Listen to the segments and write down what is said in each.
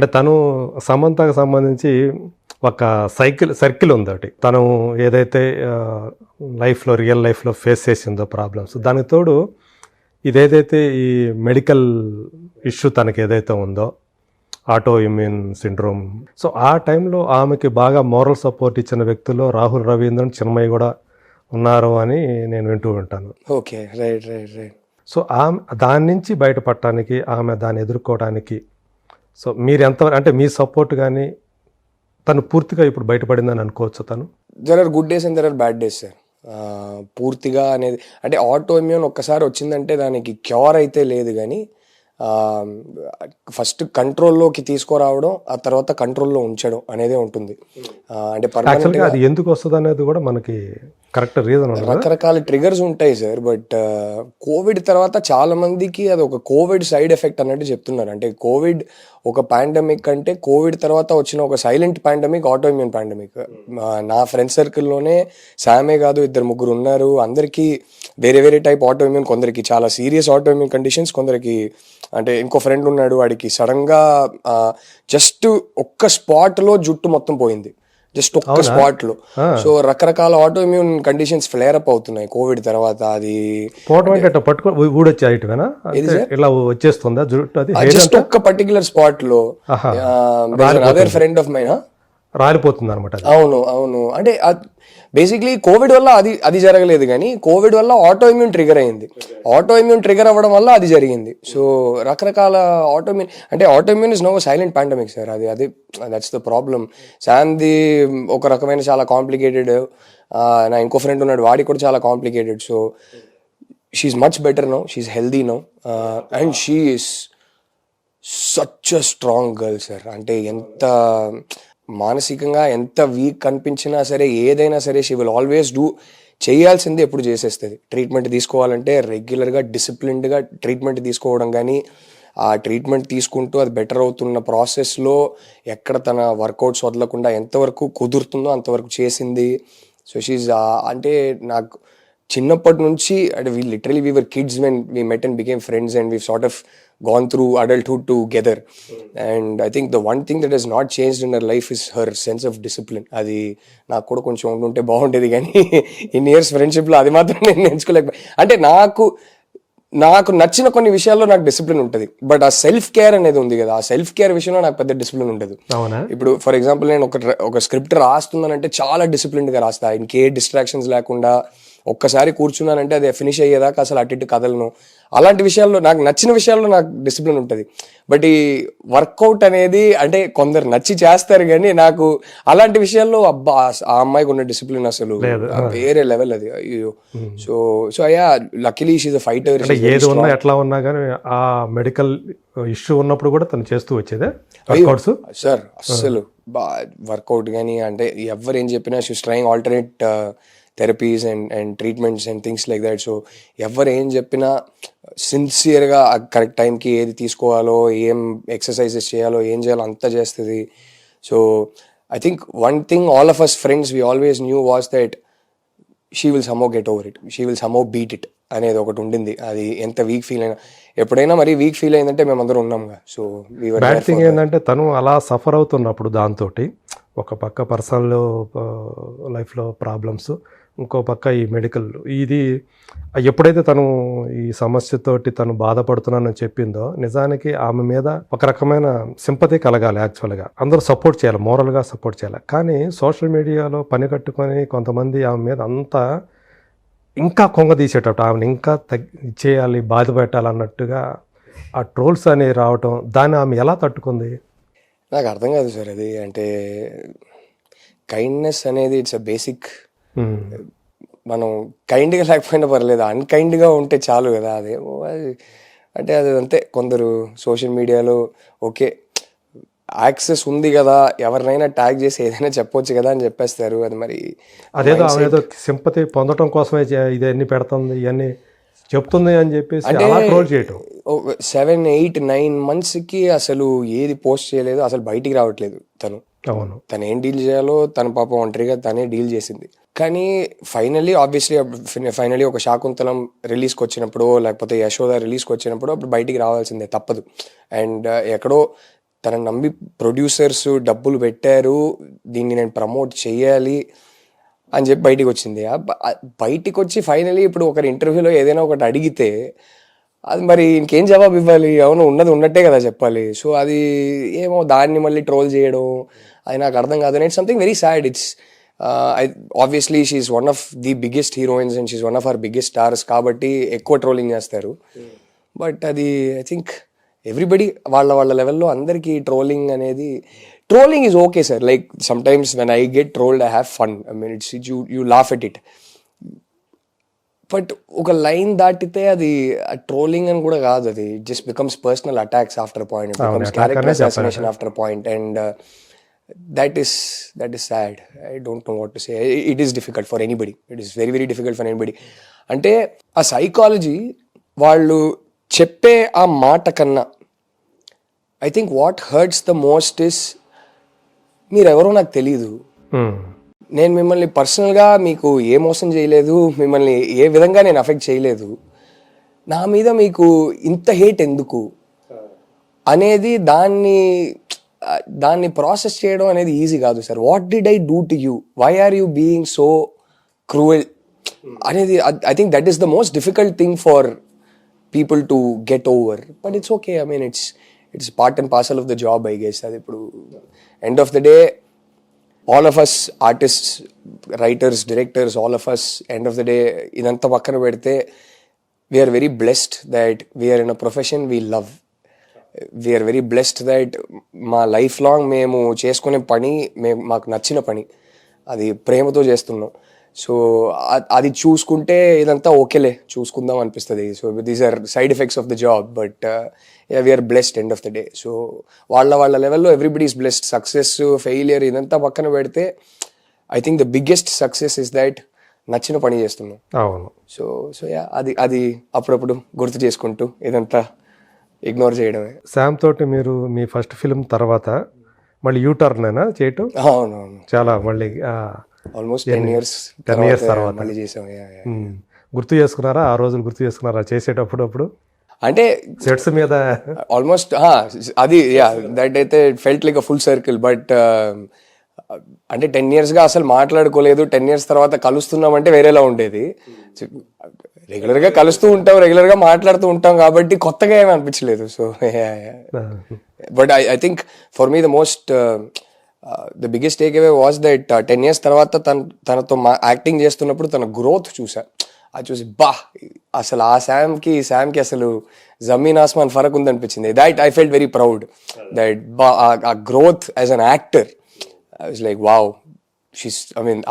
అంటే తను సమంతకు సంబంధించి ఒక సర్కిల్ ఉంది ఒకటి. తను ఏదైతే రియల్ లైఫ్లో ఫేస్ చేసిందో ప్రాబ్లమ్స్, దానికి తోడు ఇదేదైతే ఈ మెడికల్ ఇష్యూ తనకి ఏదైతే ఉందో ఆటో ఇమ్యూన్ సిండ్రోమ్, సో ఆ టైంలో ఆమెకి బాగా మోరల్ సపోర్ట్ ఇచ్చిన వ్యక్తుల్లో రాహుల్ రవీంద్రన్, చిన్మయి కూడా ఉన్నారు అని నేను వింటూ ఉంటాను. Okay, right right right. So ఆమె దాని నుంచి బయటపడటానికి, ఆమె దాన్ని ఎదుర్కోవడానికి సో మీరు ఎంతవరకు, అంటే మీ సపోర్ట్ కానీ తను పూర్తిగా ఇప్పుడు బయటపడిందని అనుకోవచ్చు? తను there are good days and there are bad days sir. పూర్తిగా అనేది అంటే ఆటో ఇమ్యూన్ ఒక్కసారి వచ్చిందంటే దానికి క్యూర్ అయితే లేదు, కానీ ఫస్ట్ కంట్రోల్లోకి తీసుకురావడం, ఆ తర్వాత కంట్రోల్లో ఉంచడం అనేదే ఉంటుంది. అంటే యాక్చువల్గా అది ఎందుకు వస్తుంది అనేది కూడా మనకి కరెక్ట్ రీజన్ ఉండదు. రకరకాల ట్రిగర్స్ ఉంటాయి సార్. బట్ కోవిడ్ తర్వాత చాలా మందికి అది ఒక కోవిడ్ సైడ్ ఎఫెక్ట్ అన్నట్టు చెప్తున్నారు. అంటే కోవిడ్ ఒక పాండమిక్ అంటే కోవిడ్ తర్వాత వచ్చిన ఒక silent pandemic auto immune pandemic. నా ఫ్రెండ్ సర్కిల్లోనే శామే కాదు, 2-3 ఉన్నారు. అందరికీ వేరే వేరే టైప్ ఆటో ఇమ్యూన్, కొందరికి చాలా సీరియస్ ఆటో ఇమ్యూన్ కండిషన్స్, కొందరికి అంటే ఇంకో ఫ్రెండ్ ఉన్నాడు, వాడికి సడన్గా జస్ట్ ఒక్క స్పాట్లో జుట్టు మొత్తం పోయింది, జస్ట్ ఒక్క స్పాట్ లో. సో రకరకాల auto immune conditions flare up అవుతున్నాయి కోవిడ్ తర్వాత. అది వచ్చేస్తుందా జస్ట్ ఒక్క పర్టికులర్ స్పాట్ లో. అదర్ ఫ్రెండ్ ఆఫ్ మైన్ రాలిపోతుంది అనమాట. అవును అవును. అంటే బేసిక్లీ కోవిడ్ వల్ల అది జరగలేదు, కానీ కోవిడ్ వల్ల ఆటో ఇమ్యూన్ ట్రిగర్ అయింది. ఆటో ఇమ్యూన్ ట్రిగర్ అవ్వడం వల్ల అది జరిగింది. సో రకరకాల ఆటో ఇమ్యూన్, అంటే auto immune is no silent pandemic sir. అది దట్స్ ద ప్రాబ్లం. శామ్ది ఒక రకమైన చాలా కాంప్లికేటెడ్, నా ఇంకో ఫ్రెండ్ ఉన్నాడు, వాడికి కూడా చాలా complicated. So she's much better now, she's healthy now, and she is such a strong girl sir. అంటే ఎంత మానసికంగా ఎంత వీక్ కనిపించినా సరే, ఏదైనా సరే, షీ విల్ ఆల్వేస్ డూ, చేయాల్సింది ఎప్పుడు చేసేస్తుంది. ట్రీట్మెంట్ తీసుకోవాలంటే రెగ్యులర్గా డిసిప్లిన్డ్గా ట్రీట్మెంట్ తీసుకోవడం, కానీ ఆ ట్రీట్మెంట్ తీసుకుంటూ అది బెటర్ అవుతున్న ప్రాసెస్లో ఎక్కడ తన వర్కౌట్స్ వదలకుండా ఎంతవరకు కుదురుతుందో అంతవరకు చేసింది. సో షీజ్ అంటే నాకు చిన్నప్పటి నుంచి, అంటే we were kids when we met and became friends, and we've sort of gone through adulthood together. And I think the one thing that has not changed in her life is her sense of discipline. అది నాకు కూడా కొంచెం ఉంటే బాగుండేది, కానీ in years ఫ్రెండ్షిప్లో అది మాత్రం నేను నేర్చుకోలేకపోయి. అంటే నాకు నచ్చిన కొన్ని విషయాల్లో నాకు డిసిప్లిన్ ఉంటుంది, బట్ ఆ సెల్ఫ్ కేర్ అనేది ఉంది కదా, ఆ సెల్ఫ్ కేర్ విషయంలో నాకు పెద్ద డిసిప్లిన్ ఉండదు. ఇప్పుడు ఫర్ ఎగ్జాంపుల్ నేను ఒక స్క్రిప్ట్ రాస్తున్నానంటే చాలా డిసిప్లిన్డ్గా రాస్తా, ఇంకే డిస్ట్రాక్షన్స్ లేకుండా. ఒక్కసారి కూర్చున్నానంటే అది ఫినిష్ అయ్యేదాకా అసలు అటు ఇటు కదలను. అలాంటి విషయాల్లో, నాకు నచ్చిన విషయాల్లో నాకు డిసిప్లిన్ ఉంటుంది. బట్ ఈ వర్కౌట్ అనేది అంటే కొందరు నచ్చి చేస్తారు, కానీ నాకు అలాంటి విషయాల్లో అబ్బా ఆ అమ్మాయికి ఉన్న డిసిప్లిన్ అసలు వేరే లెవెల్ అది. అయ్యో. సో అయ్యా luckily she is a fighter. ఏది ఉన్నా ఎట్లా ఉన్నా కానీ ఆ మెడికల్ ఇష్యూ ఉన్నప్పుడు కూడా తను చేస్తూ వచ్చేదే సార్. అస్సలు వర్కౌట్ కానీ, అంటే ఎవరు ఏం చెప్పినా she is trying alternate therapies and treatments and things like that. So ఎవరు ఏం చెప్పినా సిన్సియర్గా కరెక్ట్ టైంకి ఏది తీసుకోవాలో, ఏం ఎక్సర్సైజెస్ చేయాలో, ఏం చేయాలో అంతా చేస్తుంది. So I think one thing all of us friends we always knew was that she will somehow get over it, she will somehow beat it అనేది ఒకటి ఉండింది. అది ఎంత వీక్ ఫీల్ అయినా, ఎప్పుడైనా మరి వీక్ ఫీల్ అయిందంటే మేమందరం ఉన్నాంగా. సో బ్యాడ్ థింగ్ ఏంటంటే తను అలా సఫర్ అవుతున్నప్పుడు దాంతో ఒక పక్క పర్సనల్ లైఫ్లో ప్రాబ్లమ్స్, ఇంకో పక్క ఈ మెడికల్, ఇది ఎప్పుడైతే తను ఈ సమస్యతోటి తను బాధపడుతున్నానని చెప్పిందో, నిజానికి ఆమె మీద ఒక రకమైన సింపతి కలగాలి. యాక్చువల్గా అందరూ సపోర్ట్ చేయాలి, మోరల్గా సపోర్ట్ చేయాలి. కానీ సోషల్ మీడియాలో పని కట్టుకొని కొంతమంది ఆమె మీద అంతా ఇంకా కొంగదీసేటట్టు, ఆమెను ఇంకా చేయాలి, బాధ పెట్టాలన్నట్టుగా ఆ ట్రోల్స్ అనేవి రావటం, దాన్ని ఆమె ఎలా తట్టుకుంది నాకు అర్థం కాదు సార్. అది అంటే కైండ్నెస్ అనేది ఇట్స్ అ బేసిక్. మనం కైండ్గా లేకపోయినా పర్లేదు, అన్కైండ్గా ఉంటే చాలు కదా. అదే అంటే అది అంతే. కొందరు సోషల్ మీడియాలో ఓకే యాక్సెస్ ఉంది కదా, ఎవరినైనా ట్యాగ్ చేసి ఏదైనా చెప్పొచ్చు కదా అని చెప్పేస్తారు. అది మరి అదేదో సింపతి పొందడం కోసమే ఇదన్నీ పెడుతుంది, ఇవన్నీ చెప్తుంది అని చెప్పేసి ట్రోల్ చేయటం. 7, 8, 9 monthsకి అసలు ఏది పోస్ట్ చేయలేదు, అసలు బయటికి రావట్లేదు తను. అవును, తను ఏం డీల్ చేయాలో తన పాపం ఒంటరిగా తనే డీల్ చేసింది. కానీ ఫైనలీ ఒక శాకుంతలం రిలీజ్కి వచ్చినప్పుడు, లేకపోతే యశోద రిలీజ్కి వచ్చినప్పుడు అప్పుడు బయటికి రావాల్సిందే, తప్పదు. అండ్ ఎక్కడో తనని నమ్మి ప్రొడ్యూసర్స్ డబ్బులు పెట్టారు, దీన్ని నేను ప్రమోట్ చేయాలి అని చెప్పి బయటికి వచ్చింది. బయటికి వచ్చి ఫైనలీ ఇప్పుడు ఒకరి ఇంటర్వ్యూలో ఏదైనా ఒకటి అడిగితే అది మరి ఇంకేం జవాబు ఇవ్వాలి? అవును, ఉన్నది ఉన్నట్టే కదా చెప్పాలి. సో అది ఏమో దాన్ని మళ్ళీ ట్రోల్ చేయడం అది నాకు అర్థం కాదు. And it's something very sad. It's obviously she's one of the biggest heroines and she's one of our biggest stars కాబట్టి ఎక్కువ ట్రోలింగ్ చేస్తారు. బట్ అది ఐ థింక్ ఎవ్రీబడి వాళ్ళ లెవెల్లో అందరికీ trolling is okay sir. Like sometimes when I get trolled I have fun. I mean it's you laugh at it. But ఒక line దాటితే అది ట్రోలింగ్ అని కూడా కాదు, అది just becomes personal attacks after point, it becomes character assassination after point. And that is sad. I don't know what to say. It is difficult for anybody. It is very very difficult for anybody. అంటే ఆ psychology వాళ్ళు చెప్పే ఆ మాట కన్నా I think what hurts the most is మీరెవరో నాకు తెలీదు, నేను మిమ్మల్ని పర్సనల్గా మీకు ఏ మోసం చేయలేదు, మిమ్మల్ని ఏ విధంగా నేను అఫెక్ట్ చేయలేదు, నా మీద మీకు ఇంత హేట్ ఎందుకు అనేది దాన్ని ప్రాసెస్ చేయడం అనేది ఈజీ కాదు sir. What did I do to you, why are you being so cruel అనేది I think that is the most difficult thing for people to get over. But it's okay. I mean it's part and parcel of the job I guess. అది ఇప్పుడు end of the day all of us artists, writers, directors, all of us end of the day ఇదంతా పక్కన పెడితే we are very blessed that we're in a profession we love. We're very blessed that మా life long మేము చేసుకునే పని మాకు నచ్చిన పని, అది ప్రేమతో చేస్తున్నాం. సో అది చూసుకుంటే ఇదంతా ఓకేలే చూసుకుందాం అనిపిస్తుంది. So these are side effects of the job. But we're blessed end of the day. So వాళ్ళ లెవెల్లో everybody is blessed. Success, failure ఇదంతా పక్కన పెడితే I think the biggest success is that నచ్చిన పని చేస్తున్నాం. అవును. సో అది అప్పుడప్పుడు గుర్తు చేసుకుంటూ ఇదంతా ఇగ్నోర్ చేయడమే. శామ్ తోటి మీరు మీ ఫస్ట్ ఫిల్మ్ తర్వాత మళ్ళీ యూటర్న్ అయినా చేయటం? అవునవును, చాలా మళ్ళీ ఆల్మోస్ట్ 10 years తర్వాత మళ్ళీ చేసాం. గుర్తు చేసుకున్నారా ఆ రోజులు? గుర్తు చేసుకున్నారా చేసేటప్పుడు? అంటే సెట్స్ మీద ఆల్మోస్ట్ అది దట్ అయితే felt like a full circle. But అంటే 10 yearsగా అసలు మాట్లాడుకోలేదు. 10 years తర్వాత కలుస్తున్నామంటే వేరేలా ఉండేది. రెగ్యులర్గా కలుస్తూ ఉంటాం, రెగ్యులర్గా మాట్లాడుతూ ఉంటాం కాబట్టి కొత్తగా ఏమీ అనిపించలేదు. So but I think for me the most the biggest take away was that 10 years తర్వాత తనతో యాక్టింగ్ చేస్తున్నప్పుడు తన గ్రోత్ చూసా. అది చూసి అసలు ఆ శామ్కి అసలు జమీన్ ఆస్మాన్ ఫరక్ ఉందనిపించింది. That I felt very proud that ఆ growth as an actor. I was like wow,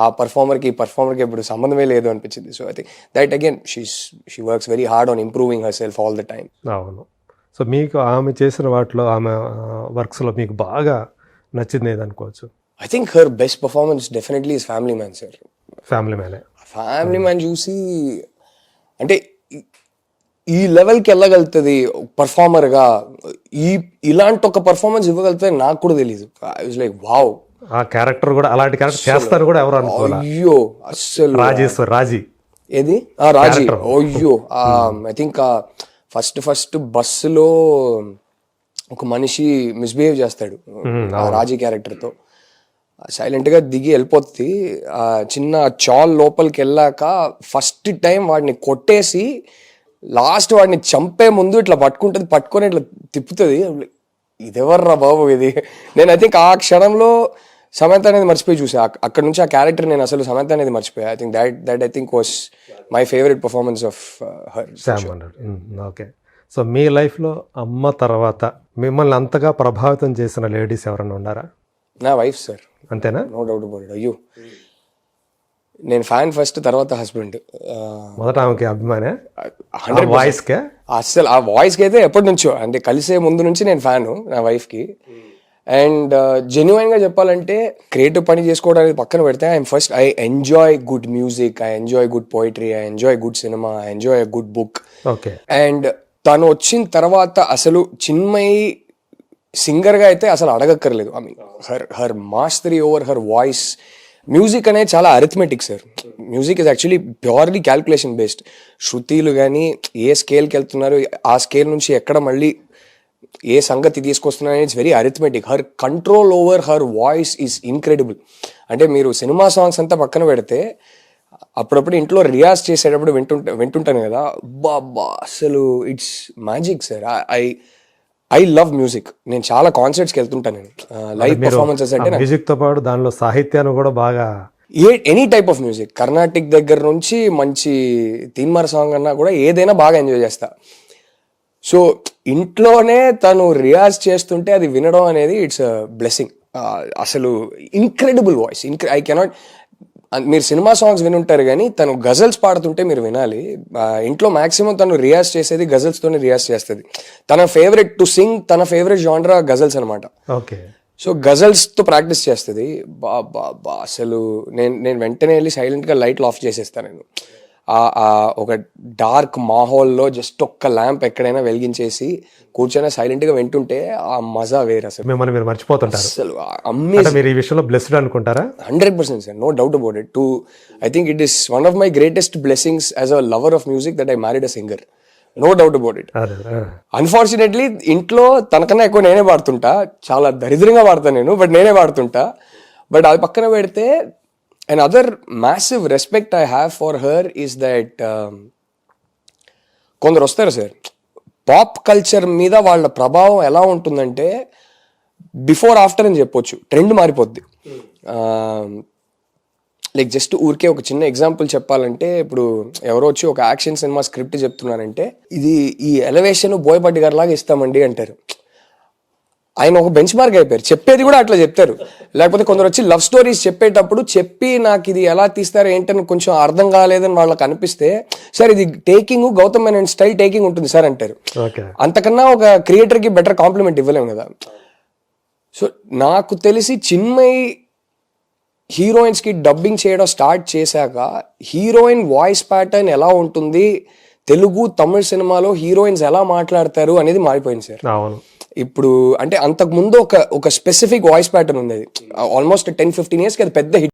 ఆ పర్ఫార్మర్కి ఇప్పుడు సంబంధమే లేదు అనిపించింది. So I think that again she works very hard on improving herself all the time. అవును. సో మీకు ఆమె చేసిన వాటిలో, ఆమె వర్క్స్లో మీకు బాగా నచ్చింది ఏదనుకోవచ్చు? I think her best performance definitely is Family Man sir. Family Man చూసి అంటే ఈ లెవెల్కి వెళ్ళగలుగుతుంది పర్ఫార్మర్గా, ఇలాంటి ఒక పర్ఫార్మెన్స్ ఇవ్వగలుగుతుంది నాకు కూడా తెలీదు. ఐ వాజ్ లైక్ వావ్, ఆ క్యారెక్టర్ కూడా అలాంటి క్యారెక్టర్ చేస్తారు కూడా ఎవరు అనుకోవాలి. అయ్యో అస్సలు రాజీ ఏది రాజీ, అయ్యో ఐ థింక్ ఫస్ట్ బస్సులో ఒక మనిషి మిస్బిహేవ్ చేస్తాడు ఆ రాజీ క్యారెక్టర్తో. సైలెంట్గా దిగి వెళ్ళిపోతుంది. చిన్న చాల్ లోపలికి వెళ్ళాక ఫస్ట్ టైం వాడిని కొట్టేసి లాస్ట్ వాడిని చంపే ముందు ఇట్లా పట్టుకొని ఇట్లా తిప్పుతుంది. ఇదెవర్రా బాబు ఇది. నేను ఐ థింక్ ఆ క్షణంలో సమంత అనేది మర్చిపోయి చూసా. అక్కడ నుంచి ఆ క్యారెక్టర్ నేను అసలు సమంత అనేది మర్చిపోయా. I think that I think was my favourite performance of her. Okay. So మీ లైఫ్లో అమ్మ తర్వాత మిమ్మల్ని అంతగా ప్రభావితం చేసిన లేడీస్ ఎవరైనా ఉన్నారా? నా వైఫ్ సార్. అంతేనా? No doubt about it. అయ్యో నేను ఫ్యాన్ ఫస్ట్, తర్వాత హస్బెండ్. మొదట ఆమెకి అభిమానే? వాయిస్కే అసలు ఆ వాయిస్కి అయితే ఎప్పటి నుంచో, అంటే కలిసే ముందు నుంచి నేను ఫ్యాను నా వైఫ్కి. అండ్ జెన్యున్గా చెప్పాలంటే క్రియేటివ్ పని చేసుకోవడానికి పక్కన పెడితే I enjoy good music, I enjoy good poetry, I enjoy good cinema, I enjoy good book. Okay. And తను వచ్చిన తర్వాత అసలు చిన్మయి సింగర్గా అయితే అసలు అడగక్కర్లేదు. I mean her mastery over her voice. Music అనేది చాలా arithmetic sir. Music is actually purely calculation based. శృతిలు కానీ ఏ స్కేల్కి వెళ్తున్నారు, ఆ స్కేల్ నుంచి ఎక్కడ మళ్ళీ ఏ సంగతి తీసుకొస్తున్నా it's very arithmetic. Her control over her voice is incredible. అంటే మీరు సినిమా సాంగ్స్ అంతా పక్కన పెడితే అప్పుడప్పుడు ఇంట్లో రియాజ్ చేసేటప్పుడు వింటుంటాను కదా, బాబా అసలు it's magic sir. I love music. నేను చాలా కాన్సర్ట్స్కి వెళ్తుంటాను. నేను లైవ్ పర్ఫార్మెన్సెస్ అంటే మ్యూజిక్ తో పాటు దానిలో సాహిత్యాన్ని కూడా బాగా any type of music, Carnatic దగ్గర నుంచి మంచి తీన్మార్ సాంగ్ అన్నా కూడా ఏదైనా బాగా ఎంజాయ్ చేస్తా. సో ఇంట్లోనే తను రియాజ్ చేస్తుంటే అది వినడం అనేది ఇట్స్ బ్లెస్సింగ్. అసలు ఇన్క్రెడిబుల్ వాయిస్. I cannot. మీరు సినిమా సాంగ్స్ వినుంటారు కానీ తను గజల్స్ పాడుతుంటే మీరు వినాలి. ఇంట్లో మాక్సిమం తను రియాజ్ చేసేది గజల్స్తోనే రియాజ్ చేస్తుంది. తన ఫేవరెట్ టు సింగ్, తన ఫేవరెట్ జానరా గజల్స్ అనమాట. ఓకే. సో గజల్స్తో ప్రాక్టీస్ చేస్తుంది. బా అసలు నేను వెంటనే వెళ్ళి సైలెంట్గా లైట్లు ఆఫ్ చేసేస్తాను. నేను ఒక డార్క్ మాహోల్లో జస్ట్ ఒక్క ల్యాంప్ ఎక్కడైనా వెలిగించేసి కూర్చొని సైలెంట్గా వింటుంటే ఆ మజా వేరు. అసలు మిమ్మల్ని మీరు మర్చిపోతుంటారు. అసలు అమేజింగ్. మీరు ఈ విషయంలో బ్లెస్డ్ అనుకుంటారా? 100% sir, no doubt about it. I think it is one of my greatest blessings as a lover of music that I married a singer. No doubt about it. Unfortunately ఇంట్లో తనకన్నా ఎక్కువ నేనే పాడుతుంటా. చాలా దరిద్రంగా పాడతాను నేను, బట్ నేనే పాడుతుంటా. బట్ అది పక్కన పెడితే another massive respect I have for her is that కొందరు వస్తారు సార్, పాప్ కల్చర్ మీద వాళ్ళ ప్రభావం ఎలా ఉంటుందంటే బిఫోర్ ఆఫ్టర్ అని చెప్పొచ్చు. ట్రెండ్ మారిపోద్ది. లైక్ జస్ట్ ఊరికే ఒక చిన్న ఎగ్జాంపుల్ చెప్పాలంటే, ఇప్పుడు ఎవరో వచ్చి ఒక యాక్షన్ సినిమా స్క్రిప్ట్ చెప్తున్నారంటే, ఇది ఈ ఎలివేషన్ బోయపాటి గారి లాగా ఇస్తామండి అంటారు. ఆయన ఒక బెంచ్ మార్క్ అయిపోయారు. చెప్పేది కూడా అట్లా చెప్తారు. లేకపోతే కొందరు వచ్చి లవ్ స్టోరీస్ చెప్పేటప్పుడు చెప్పి నాకు ఇది ఎలా తీస్తారో ఏంటని కొంచెం అర్థం కాలేదని వాళ్ళకి అనిపిస్తే, సార్ ఇది taking Gautham Menon style taking ఉంటుంది సార్ అంటారు. అంతకన్నా ఒక క్రియేటర్కి బెటర్ కాంప్లిమెంట్ ఇవ్వలేము కదా. సో నాకు తెలిసి చిన్మయి హీరోయిన్స్కి డబ్బింగ్ చేయడం స్టార్ట్ చేశాక హీరోయిన్ వాయిస్ ప్యాటర్న్ ఎలా ఉంటుంది, తెలుగు తమిళ సినిమాలో హీరోయిన్స్ ఎలా మాట్లాడతారు అనేది మారిపోయింది సార్. ఇప్పుడు అంటే అంతకు ముందు ఒక స్పెసిఫిక్ వాయిస్ ప్యాటర్న్ ఉంది. ఆల్మోస్ట్ 10-15 years కి అది పెద్ద హిట్.